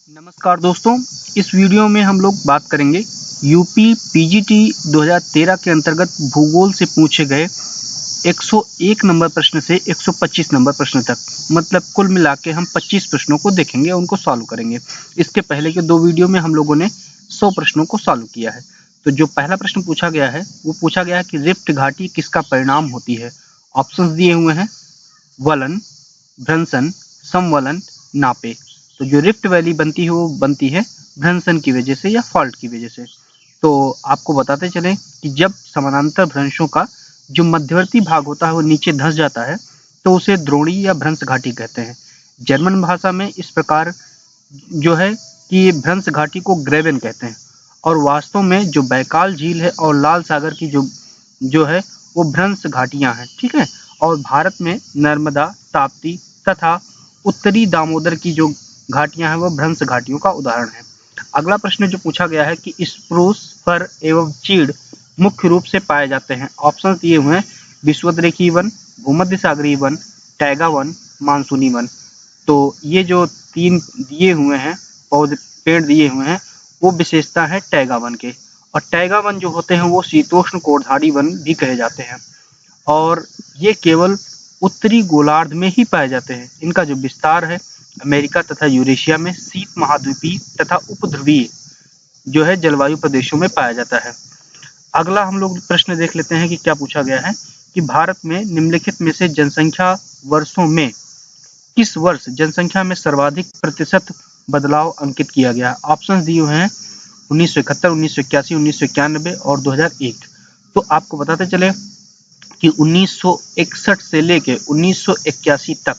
नमस्कार दोस्तों, इस वीडियो में हम लोग बात करेंगे यूपी पीजीटी 2013 के अंतर्गत भूगोल से पूछे गए 101 नंबर प्रश्न से 125 नंबर प्रश्न तक, मतलब कुल मिला के हम 25 प्रश्नों को देखेंगे और उनको सॉल्व करेंगे। इसके पहले के दो वीडियो में हम लोगों ने 100 प्रश्नों को सॉल्व किया है। तो जो पहला प्रश्न पूछा गया है वो पूछा गया है कि रिफ्ट घाटी किसका परिणाम होती है। ऑप्शंस दिए हुए हैं वलन, भ्रंशन, समवलन, नापे। तो जो रिफ्ट वैली बनती है वो बनती है भ्रंशन की वजह से या फॉल्ट की वजह से। तो आपको बताते चले कि जब समानांतर भ्रंशों का जो मध्यवर्ती भाग होता है वो नीचे धंस जाता है तो उसे द्रोणी या भ्रंश घाटी कहते हैं। जर्मन भाषा में इस प्रकार जो है कि भ्रंश घाटी को ग्रेवेन कहते हैं, और वास्तव में जो बैकाल झील है और लाल सागर की जो है वो भ्रंश घाटियां हैं, ठीक है। और भारत में नर्मदा, ताप्ती तथा उत्तरी दामोदर की जो घाटियां हैं वो भ्रंश घाटियों का उदाहरण है। अगला प्रश्न जो पूछा गया है कि स्प्रूस, फर एवं चीड़ मुख्य रूप से पाए जाते हैं। ऑप्शन दिए हुए हैं विषुवतरेखीय वन, भूमध्य सागरीय वन, टैगा वन, मानसूनी वन। तो ये जो तीन दिए हुए हैं पौधे पेड़ दिए हुए हैं वो विशेषता है टैगा वन के, और टैगा वन जो होते हैं वो शीतोष्ण कोरधारी वन भी कहे जाते हैं, और ये केवल उत्तरी गोलार्ध में ही पाए जाते हैं। इनका जो विस्तार है अमेरिका तथा यूरेशिया में शीत महाद्वीपीय तथा उपध्रुवीय जो है जलवायु प्रदेशों में पाया जाता है। अगला हम लोग प्रश्न देख लेते हैं कि क्या पूछा गया है कि भारत में निम्नलिखित में से जनसंख्या वर्षों में किस वर्ष जनसंख्या में सर्वाधिक प्रतिशत बदलाव अंकित किया गया। ऑप्शंस दिए हुए हैं 1971, 1981, 1991 और 2001। तो आपको बताते चले कि 1961 से लेके 1981 तक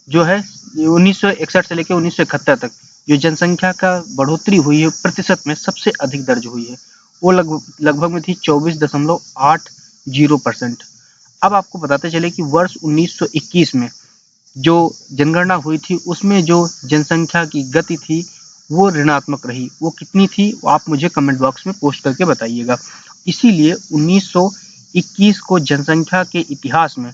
जो है 1961 से लेकर 1971 तक जो जनसंख्या का बढ़ोतरी हुई है प्रतिशत में सबसे अधिक दर्ज हुई है, वो लगभग में थी 24.80%। अब आपको बताते चले कि वर्ष 1921 में जो जनगणना हुई थी उसमें जो जनसंख्या की गति थी वो ऋणात्मक रही। वो कितनी थी वो आप मुझे कमेंट बॉक्स में पोस्ट करके बताइएगा। इसीलिए 1921 को जनसंख्या के इतिहास में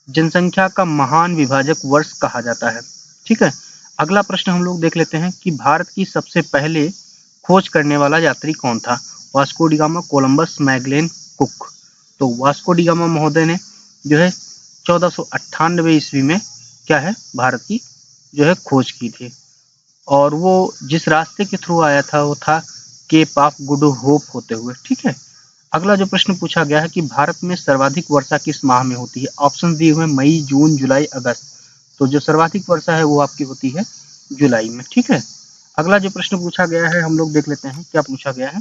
जनसंख्या का महान विभाजक वर्ष कहा जाता है, ठीक है। अगला प्रश्न हम लोग देख लेते हैं कि भारत की सबसे पहले खोज करने वाला यात्री कौन था। Vasco D gamma, Columbus, Magellan, cook. तो वास्को डी गामा महोदय ने जो है 1498 ईस्वी में क्या है भारत की जो है खोज की थी, और वो जिस रास्ते के थ्रू आया था वो था केप ऑफ गुड होप होते हुए, ठीक है। अगला जो प्रश्न पूछा गया है कि भारत में सर्वाधिक वर्षा किस माह में होती है। ऑप्शन दिए हुए मई, जून, जुलाई, अगस्त। तो जो सर्वाधिक वर्षा है वो आपकी होती है जुलाई में, ठीक है। अगला जो प्रश्न पूछा गया है हम लोग देख लेते हैं क्या पूछा गया है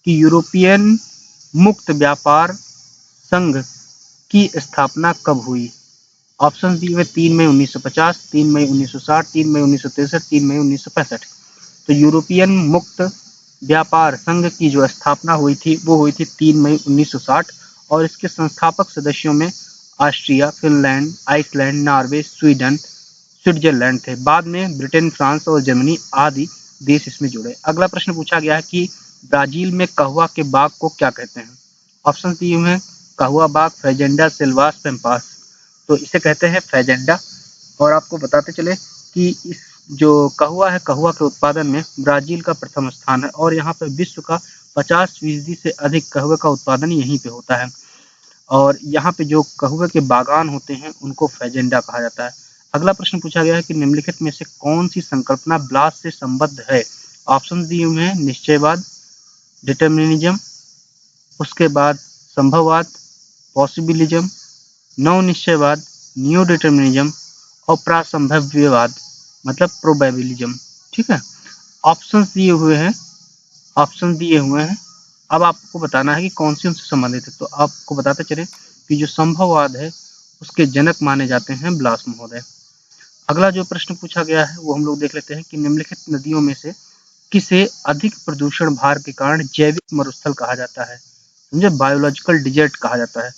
कि यूरोपियन मुक्त व्यापार संघ की स्थापना कब हुई। ऑप्शन दिए हुए 3 मई 1950, 3 मई 1960, 3 मई 1963, 3 मई 1965। तो यूरोपियन मुक्त व्यापार संघ की जो स्थापना हुई थी वो हुई थी 3 मई 1960, और इसके संस्थापक सदस्यों में Austria, Finland, Iceland, Norway, Sweden, Switzerland थे। बाद में ब्रिटेन, फ्रांस और जर्मनी आदि देश इसमें जुड़े। अगला प्रश्न पूछा गया है कि ब्राजील में कहवा के बाग को क्या कहते हैं। ऑप्शन दिए हुए हैं कहवा बाग, फेजेंडा, सिल्वास, पेम्पास। तो इसे कहते हैं फेजेंडा। और आपको बताते चले कि इस जो कहवा है कहवा के उत्पादन में ब्राजील का प्रथम स्थान है, और यहाँ पे विश्व का 50% से अधिक कहवे का उत्पादन यहीं पे होता है, और यहाँ पे जो कहवे के बागान होते हैं उनको फेजेंडा कहा जाता है। अगला प्रश्न पूछा गया है कि निम्नलिखित में से कौन सी संकल्पना ब्लास से संबद्ध है। ऑप्शन दिए हुए हैं निश्चयवाद, डिटर्मिनिज्म, उसके बाद संभववाद, पॉसिबिलिज्म, नव निश्चयवाद, न्यू डिटर्मिनिज्म और प्रासंभव्यवाद मतलब प्रोबेबिलिज्म, ठीक है। ऑप्शंस दिए हुए हैं अब आपको बताना है कि कौन सी उनसे संबंधित है। तो आपको बताते चले कि जो संभववाद है उसके जनक माने जाते हैं ब्लास महोदय। अगला जो प्रश्न पूछा गया है वो हम लोग देख लेते हैं कि निम्नलिखित नदियों में से किसे अधिक प्रदूषण भार के कारण जैविक मरुस्थल कहा जाता है, समझे, बायोलॉजिकल डिजर्ट कहा जाता है।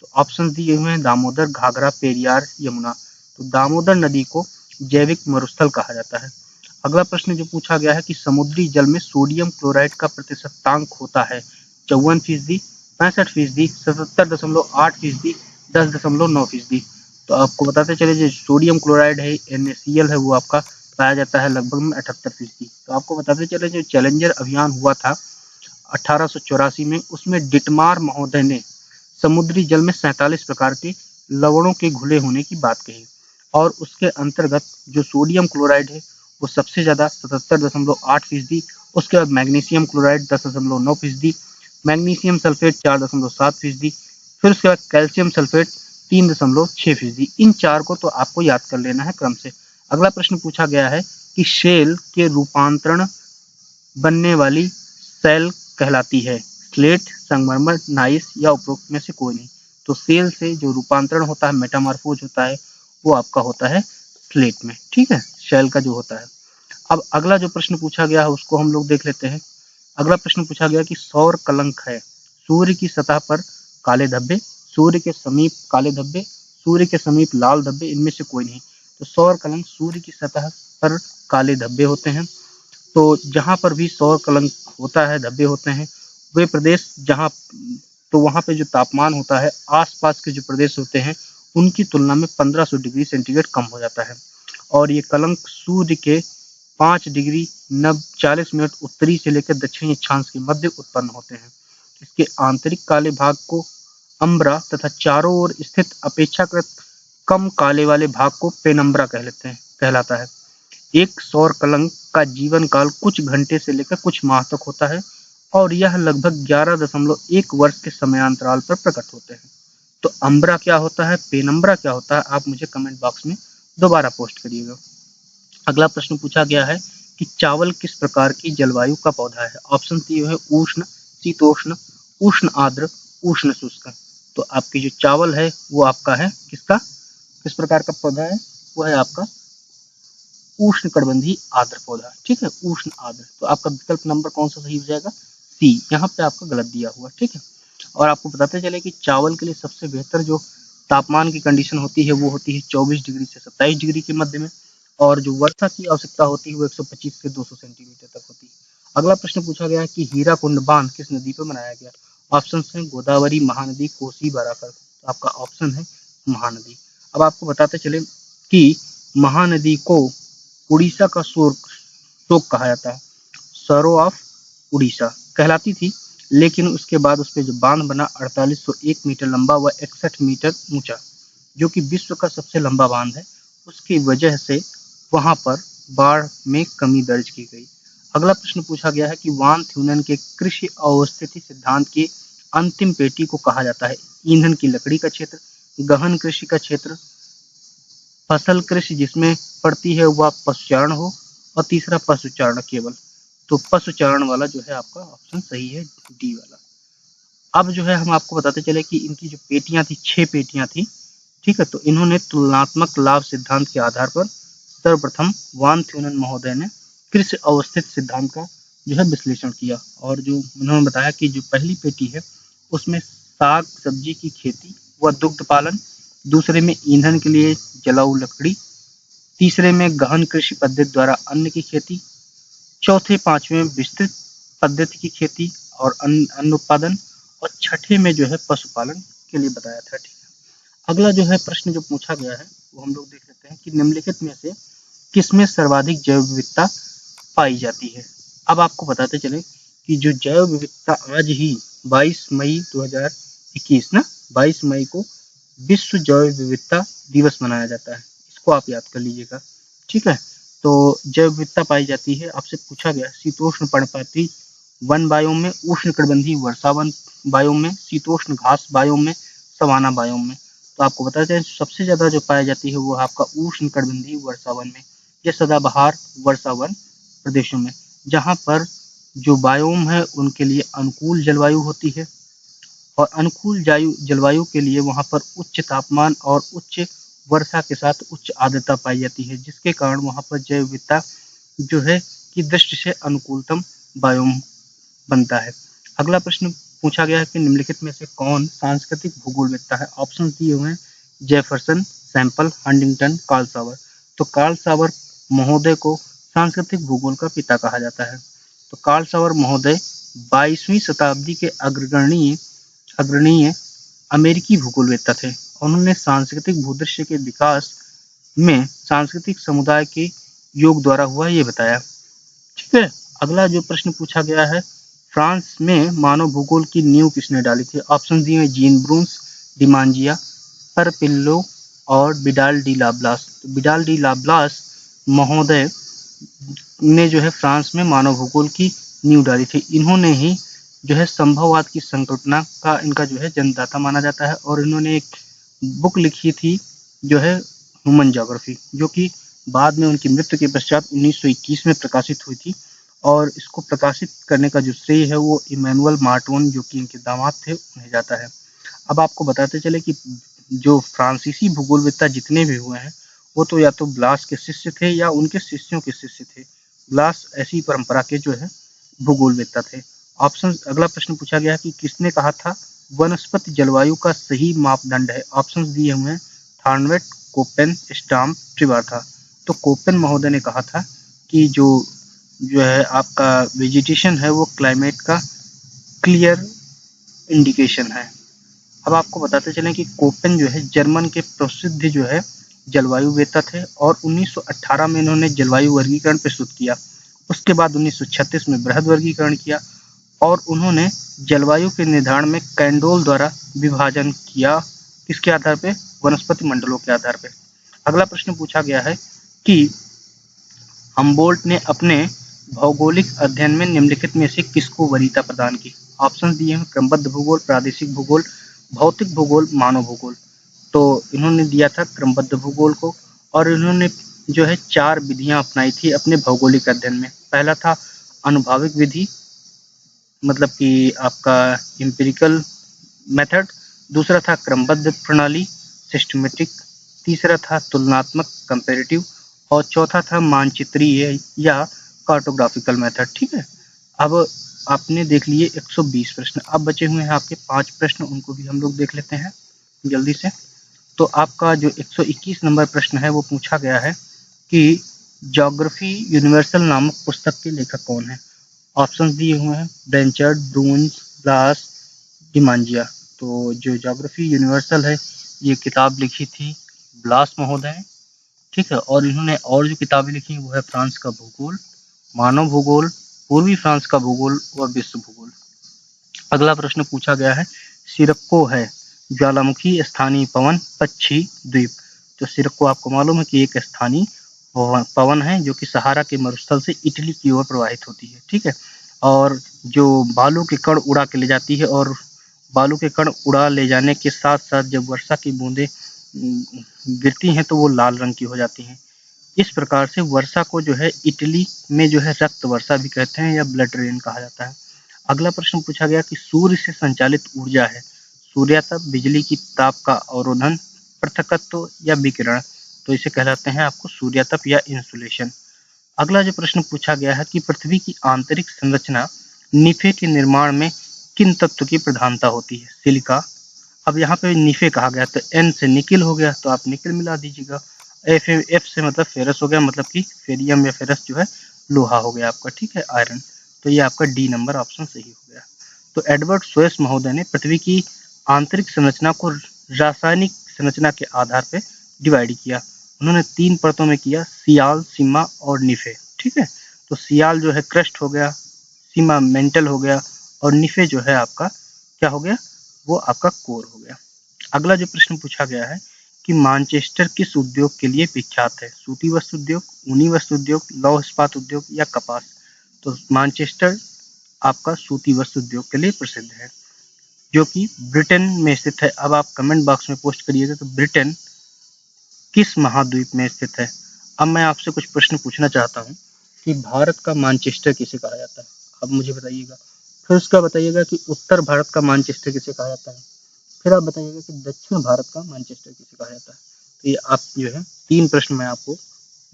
तो ऑप्शन दिए हुए हैं दामोदर, घाघरा, पेरियार, यमुना। तो दामोदर नदी को जैविक मरुस्थल कहा जाता है। अगला प्रश्न जो पूछा गया है कि समुद्री जल में सोडियम क्लोराइड का प्रतिशतांक होता है 54%, 65%, 77.8%, 10.9%। तो आपको बताते चले जो सोडियम क्लोराइड है NaCl है वो आपका पाया जाता है लगभग में 78%। तो आपको बताते चले जो चैलेंजर अभियान हुआ था 1884 में, उसमें डिटमार महोदय ने समुद्री जल में 47 प्रकार के लवणों के घुले होने की बात कही और उसके अंतर्गत जो सोडियम क्लोराइड है वो सबसे ज्यादा 77.8%, उसके बाद मैग्नीशियम क्लोराइड 10.9%, मैग्नीशियम सल्फेट 4.7%, फिर उसके बाद कैल्शियम सल्फेट 3.6%। इन चार को तो आपको याद कर लेना है क्रम से। अगला प्रश्न पूछा गया है कि शेल के रूपांतरण बनने वाली सेल कहलाती है स्लेट, संगमरमर, नाइस या उपरोक्त में से कोई नहीं। तो सेल से जो रूपांतरण होता है, मेटामॉर्फोज होता है, वो आपका होता है स्लेट में। ठीक है, शेल का जो होता है। अब अगला जो प्रश्न पूछा गया है उसको हम लोग देख लेते हैं। अगला प्रश्न पूछा गया कि सौर कलंक है सूर्य की सतह पर काले धब्बे, सूर्य के समीप काले धब्बे, सूर्य के समीप लाल धब्बे, इनमें से कोई नहीं। तो सौर कलंक सूर्य की सतह पर काले धब्बे होते हैं। तो जहां पर भी सौर कलंक होता है, धब्बे होते हैं, वे प्रदेश जहां, तो वहां पे जो तापमान होता है आसपास के जो प्रदेश होते हैं उनकी तुलना में 1500 डिग्री सेंटीग्रेड कम हो जाता है और ये कलंक सूर्य के 5 डिग्री 40 मिनट उत्तरी से लेकर दक्षिणी अक्षांश के मध्य उत्पन्न होते हैं। इसके आंतरिक काले भाग को अम्ब्रा तथा चारों ओर स्थित अपेक्षाकृत कम काले वाले भाग को पेनम्ब्रा कहलाता है। एक सौर कलंक का जीवन काल कुछ घंटे से लेकर कुछ माह तक होता है और यह लगभग 11.1 वर्ष के समयांतराल पर प्रकट होते हैं। तो अम्ब्रा क्या होता है, पेनम्ब्रा क्या होता है, आप मुझे कमेंट बॉक्स में दोबारा पोस्ट करिएगा। अगला प्रश्न पूछा गया है कि चावल किस प्रकार की जलवायु का पौधा है। ऑप्शन सी है उष्ण, शीतोष्ण, उष्ण आर्द्र, उष्ण शुष्क। तो आपकी जो चावल है वो आपका है किसका, किस प्रकार का पौधा है, वो है आपका उष्ण कटिबंधीय आर्द्र पौधा। ठीक है, उष्ण आर्द्र। तो आपका विकल्प नंबर कौन सा सही हो जाएगा, सी। यहाँ पे आपका गलत दिया हुआ। ठीक है, और आपको बताते चले कि चावल के लिए सबसे बेहतर जो तापमान की कंडीशन होती है वो होती है 24 डिग्री से 27 डिग्री के मध्य में, और जो वर्षा की आवश्यकता होती है वो 125 से 200 सेंटीमीटर तक होती है। अगला प्रश्न पूछा गया है कि हीराकुंड बांध किस नदी पर बनाया गया। ऑप्शन है गोदावरी, महानदी, कोसी, बराकर। तो आपका ऑप्शन है महानदी। अब आपको बताते चले कि महानदी को उड़ीसा का शोक कहा जाता है, सरो ऑफ उड़ीसा कहलाती थी, लेकिन उसके बाद उस पर जो बांध बना 4801 मीटर लंबा व 61 मीटर ऊंचा, जो कि विश्व का सबसे लंबा बांध है, उसकी वजह से वहां पर बाढ़ में कमी दर्ज की गई। अगला प्रश्न पूछा गया है कि वान थ्यूनन के कृषि अवस्थिति सिद्धांत की अंतिम पेटी को कहा जाता है ईंधन की लकड़ी का क्षेत्र, गहन कृषि का क्षेत्र, फसल कृषि जिसमें पड़ती है वह पशुचारण हो, और तीसरा पशुचारण केवल। तो पशुचारण वाला जो है आपका ऑप्शन सही है, डी वाला। अब जो है हम आपको बताते चले कि इनकी जो पेटियां थी 6 पेटियां थी। ठीक है, तो इन्होंने तुलनात्मक लाभ सिद्धांत के आधार पर सर्वप्रथम वान थ्यूनन महोदय ने कृषि अवस्थित सिद्धांत का जो है विश्लेषण किया, और जो उन्होंने बताया कि जो पहली पेटी है उसमें साग सब्जी की खेती व दुग्ध पालन, दूसरे में ईंधन के लिए जलाऊ लकड़ी, तीसरे में गहन कृषि पद्धति द्वारा अन्न की खेती, चौथे पांचवें विस्तृत पद्धति की खेती और अन्न उत्पादन, और छठे में जो है पशुपालन के लिए बताया था। ठीक है, अगला जो है प्रश्न जो पूछा गया है वो हम लोग देख लेते हैं कि निम्नलिखित में से किसमें सर्वाधिक जैव विविधता पाई जाती है। अब आपको बताते चले कि जो जैव विविधता आज ही 22 मई 2021 ना 22 मई को विश्व जैव विविधता दिवस मनाया जाता है, इसको आप याद कर लीजिएगा। ठीक है, तो जैव विविधता पाई जाती है, आपसे पूछा गया शीतोष्ण पर्णपाती वन बायोम में, उष्ण कटिबंधीय वर्षावन बायोम में, शीतोष्ण घास बायोम में, सवाना बायोम में। तो आपको बताते हैं सबसे ज्यादा जो पाई जाती है वो आपका उष्ण कटिबंधीय वर्षावन में, या सदाबहार वर्षावन प्रदेशों में, जहां पर जो बायोम है उनके लिए अनुकूल जलवायु होती है, और अनुकूल जलवायु के लिए वहां पर उच्च तापमान और उच्च वर्षा के साथ उच्च आर्द्रता पाई जाती है, जिसके कारण वहां पर जैव विविधता जो है की दृष्टि से अनुकूलतम बायोम बनता है। अगला प्रश्न पूछा गया है कि निम्नलिखित में से कौन सांस्कृतिक भूगोल विद्ता है। ऑप्शन दिए हुए हैं जेफरसन, सैंपल, हंटिंगटन, कार्ल सावर। तो कार्ल सावर महोदय को सांस्कृतिक भूगोल का पिता कहा जाता है। तो कार्ल सावर महोदय 22वीं शताब्दी के अग्रणीय अमेरिकी भूगोलवेत्ता थे। उन्होंने सांस्कृतिक भूदृश्य के विकास में सांस्कृतिक समुदाय के योग द्वारा हुआ ये बताया। ठीक है, अगला जो प्रश्न पूछा गया है, फ्रांस में मानव भूगोल की नींव किसने डाली थी? ऑप्शन दिए हैं जीन ब्रून्स, डिमांजिया, परपिल्लो और बिडाल डी लाब्लास। तो बिडाल डी लाब्लास महोदय ने जो है फ्रांस में मानव भूगोल की नींव डाली थी। इन्होंने ही जो है संभववाद की संकल्पना का इनका जो है जन्मदाता माना जाता है, और इन्होंने एक बुक लिखी थी जो है ह्यूमन ज्योग्राफी, जो कि बाद में उनकी मृत्यु के पश्चात 1921 में प्रकाशित हुई थी। और इसको प्रकाशित करने का जो श्रेय है वो इमैनुअल मार्टोन, जो कि इनके दामाद थे, उन्हें जाता है। अब आपको बताते चले कि जो फ्रांसीसी भूगोलवेत्ता जितने भी हुए हैं वो तो या तो ब्लास के शिष्य थे या उनके शिष्यों के शिष्य थे। ब्लास ऐसी परंपरा के जो है भूगोलवेत्ता थे। ऑप्शन, अगला प्रश्न पूछा गया कि किसने कहा था वनस्पति जलवायु का सही मापदंड है? ऑप्शंस दिए हुए हैं थार्नवेट, कोपेन, स्टाम्प, ट्रिवार्था। तो कोपेन महोदय ने कहा था कि जो है आपका वेजिटेशन है वो क्लाइमेट का क्लियर इंडिकेशन है। अब आपको बताते चलें कि कोपेन जो है जर्मन के प्रसिद्ध जो है जलवायु वेत्ता थे, और 1918 में इन्होंने जलवायु वर्गीकरण प्रस्तुत किया। उसके बाद 1936 में बृहद वर्गीकरण किया, और उन्होंने जलवायु के निर्धारण में कैंडोल द्वारा विभाजन किया। किसके आधार पे? वनस्पति मंडलों के आधार पे। अगला प्रश्न पूछा गया है कि हम्बोल्ट ने अपने भौगोलिक अध्ययन में निम्नलिखित में से किसको वरीयता प्रदान की? ऑप्शन दिए हैं क्रमबद्ध भूगोल, प्रादेशिक भूगोल, भौतिक भूगोल, मानव भूगोल। तो इन्होंने दिया था क्रमबद्ध भूगोल को, और इन्होंने जो है 4 विधियां अपनाई थी अपने भौगोलिक अध्ययन में। पहला था अनुभाविक विधि, मतलब कि आपका एम्पिरिकल मेथड। दूसरा था क्रमबद्ध प्रणाली, सिस्टमेटिक। तीसरा था तुलनात्मक, कंपैरेटिव। और चौथा था मानचित्रीय या कार्टोग्राफिकल मेथड। ठीक है, अब आपने देख लिए 120 प्रश्न। अब बचे हुए हैं आपके 5 प्रश्न, उनको भी हम लोग देख लेते हैं जल्दी से। तो आपका जो 121 नंबर प्रश्न है वो पूछा गया है कि ज्योग्राफी यूनिवर्सल नामक पुस्तक के लेखक कौन है? ऑप्शंस दिए हुए हैं ब्रेंचर्ड, ब्रून्स, ब्लास, डिमांजिया। तो जो ज्योग्राफी यूनिवर्सल है ये किताब लिखी थी ब्लास महोदय ने। ठीक है, और इन्होंने और जो किताबें लिखी वो है फ्रांस का भूगोल, मानव भूगोल, पूर्वी फ्रांस का भूगोल और विश्व भूगोल। अगला प्रश्न पूछा गया है सिरक्को है ज्वालामुखी स्थानीय पवन पक्षी द्वीप। तो सिरक्को आपको मालूम है कि एक स्थानीय पवन है जो कि सहारा के मरुस्थल से इटली की ओर प्रवाहित होती है। ठीक है, और जो बालू के कण उड़ा के ले जाती है, और बालू के कण उड़ा ले जाने के साथ साथ जब वर्षा की बूंदें गिरती हैं तो वो लाल रंग की हो जाती हैं। इस प्रकार से वर्षा को जो है इटली में जो है रक्त वर्षा भी कहते हैं या ब्लड रेन कहा जाता है। अगला प्रश्न पूछा गया कि सूर्य से संचालित ऊर्जा है सूर्यातप, बिजली की ताप का अवरोधन, पृथकत्व या विकिरण। तो इसे कहलाते हैं आपको सूर्यातप या इंसुलेशन। अगला जो प्रश्न पूछा गया है कि पृथ्वी की आंतरिक संरचना निफे के निर्माण में किन तत्व की प्रधानता होती है? सिलिका। अब यहाँ पे निफे कहा गया तो एन से निकिल हो गया, तो आप निकिल मिला दीजिएगा। एफ से मतलब फेरस हो गया, मतलब कि फेरियम या फेरस जो है लोहा हो गया आपका। ठीक है, आयरन। तो ये आपका डी नंबर ऑप्शन सही हो गया। तो एडवर्ड सोएस महोदय ने पृथ्वी की आंतरिक संरचना को रासायनिक संरचना के आधार पर डिवाइड किया। उन्होंने 3 परतों में किया, सियाल, सीमा और निफे। ठीक है, तो सियाल जो है क्रस्ट हो गया, सीमा मेंटल हो गया, और निफे जो है आपका क्या हो गया? वो आपका कोर हो गया। अगला जो प्रश्न पूछा गया है कि मानचेस्टर किस उद्योग के लिए विख्यात है? सूती वस्त्र उद्योग, ऊनी वस्त्र उद्योग, लौह इस्पात उद्योग या कपास। तो मानचेस्टर आपका सूती वस्त्र उद्योग के लिए प्रसिद्ध है, जो कि ब्रिटेन में स्थित है। अब आप कमेंट बॉक्स में पोस्ट करिएगा तो ब्रिटेन किस महाद्वीप में स्थित है? अब मैं आपसे कुछ प्रश्न पूछना चाहता हूँ कि भारत का मानचेस्टर किसे कहा जाता है? अब मुझे बताइएगा। फिर उसका बताइएगा कि उत्तर भारत का मानचेस्टर किसे कहा जाता है। फिर आप बताइएगा कि दक्षिण भारत का मानचेस्टर किसे कहा जाता है। तो ये आप जो है 3 प्रश्न मैं आपको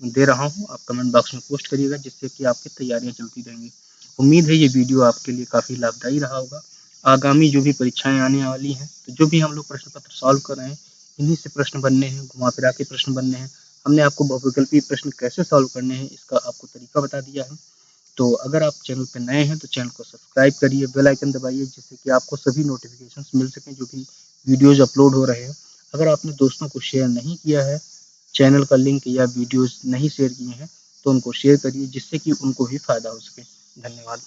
दे रहा हूँ, आप कमेंट बॉक्स में पोस्ट करिएगा, जिससे कि आपकी तैयारियां चलती रहेंगी। उम्मीद है ये वीडियो आपके लिए काफ़ी लाभदायी रहा होगा। आगामी जो भी परीक्षाएं आने वाली हैं, तो जो भी हम लोग प्रश्न पत्र सॉल्व कर रहे हैं, इन्हीं से प्रश्न बनने हैं, घुमा फिरा के प्रश्न बनने हैं। हमने आपको बहुविकल्पीय प्रश्न कैसे सॉल्व करने हैं इसका आपको तरीका बता दिया है। तो अगर आप चैनल पर नए हैं तो चैनल को सब्सक्राइब करिए, बेल आइकन दबाइए, जिससे कि आपको सभी नोटिफिकेशंस मिल सकें जो भी वीडियोस अपलोड हो रहे हैं। अगर आपने दोस्तों को शेयर नहीं किया है, चैनल का लिंक या वीडियोस नहीं शेयर किए हैं, तो उनको शेयर करिए जिससे कि उनको भी फायदा हो सके। धन्यवाद।